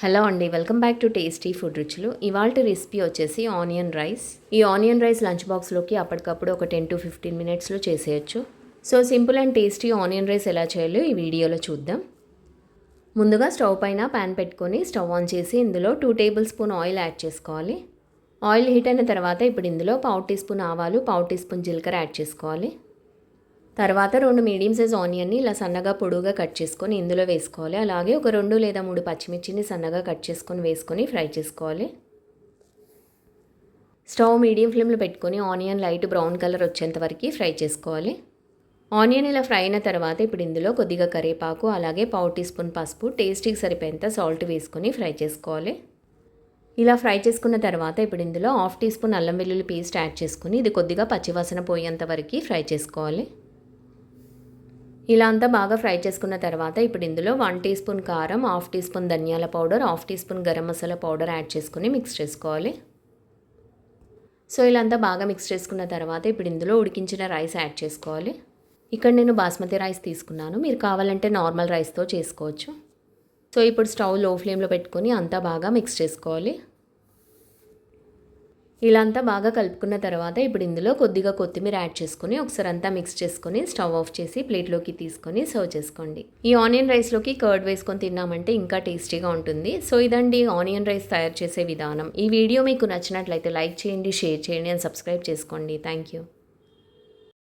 Hello అండి, welcome back to tasty food రుచులు. ఇవాల్టి రెసిపీ వచ్చేసి ఆనియన్ రైస్. ఈ ఆనియన్ రైస్ లంచ్ బాక్స్లోకి అప్పటికప్పుడు ఒక 10 to 15 మినిట్స్లో చేసేయచ్చు. So simple and tasty onion rice ఎలా చేయాలో ఈ వీడియోలో చూద్దాం. ముందుగా స్టవ్ పైన ప్యాన్ పెట్టుకొని స్టవ్ ఆన్ చేసి ఇందులో 2 టేబుల్ స్పూన్ ఆయిల్ యాడ్ చేసుకోవాలి. ఆయిల్ హీట్ అయిన తర్వాత ఇప్పుడు ఇందులో 1/2 టీ స్పూన్ ఆవాలు, 1/2 టీ స్పూన్ జీలకర్ర యాడ్ చేసుకోవాలి. తర్వాత 2 మీడియం సైజ్ ఆనియన్ని ఇలా సన్నగా పొడువుగా కట్ చేసుకొని ఇందులో వేసుకోవాలి. అలాగే ఒక 2 లేదా 3 పచ్చిమిర్చిని సన్నగా కట్ చేసుకొని వేసుకొని ఫ్రై చేసుకోవాలి. స్టవ్ మీడియం ఫ్లేమ్లో పెట్టుకొని ఆనియన్ లైట్ బ్రౌన్ కలర్ వచ్చేంత వరకు ఫ్రై చేసుకోవాలి. ఆనియన్ ఇలా ఫ్రై అయిన తర్వాత ఇప్పుడు ఇందులో కొద్దిగా కరివేపాకు, అలాగే 1/2 టీ స్పూన్ పసుపు, టేస్టీకి సరిపోయేంత సాల్ట్ వేసుకొని ఫ్రై చేసుకోవాలి. ఇలా ఫ్రై చేసుకున్న తర్వాత ఇప్పుడు ఇందులో 1/2 టీ స్పూన్ అల్లం వెల్లుల్లి పేస్ట్ యాడ్ చేసుకుని ఇది కొద్దిగా పచ్చివాసన పోయేంత వరకు ఫ్రై చేసుకోవాలి. ఇలా అంతా బాగా ఫ్రై చేసుకున్న తర్వాత ఇప్పుడు ఇందులో 1 టీ స్పూన్ కారం, 1/2 టీ స్పూన్ ధనియాల powder, 1/2 teaspoon garam masala powder add చేసుకుని మిక్స్ చేసుకోవాలి. సో ఇలా అంతా బాగా మిక్స్ చేసుకున్న తర్వాత ఇప్పుడు ఇందులో ఉడికించిన రైస్ యాడ్ చేసుకోవాలి. ఇక్కడ నేను బాస్మతి రైస్ తీసుకున్నాను, మీరు కావాలంటే నార్మల్ రైస్తో చేసుకోవచ్చు. సో ఇప్పుడు స్టవ్ లో ఫ్లేమ్లో పెట్టుకొని అంతా బాగా మిక్స్ చేసుకోవాలి. ఇలా అంతా బాగా కలుపుకున్న తర్వాత ఇప్పుడు ఇందులో కొద్దిగా కొత్తిమీర యాడ్ చేసుకొని ఒకసారి అంతా మిక్స్ చేసుకొని స్టవ్ ఆఫ్ చేసి ప్లేట్లోకి తీసుకొని సర్వ్ చేసుకోండి. ఈ ఆనియన్ రైస్లోకి కర్డ్ వేసుకొని తిన్నామంటే ఇంకా టేస్టీగా ఉంటుంది. సో ఇదండి ఆనియన్ రైస్ తయారు చేసే విధానం. ఈ వీడియో మీకు నచ్చినట్లయితే లైక్ చేయండి, షేర్ చేయండి అండ్ సబ్స్క్రైబ్ చేసుకోండి. Thank you.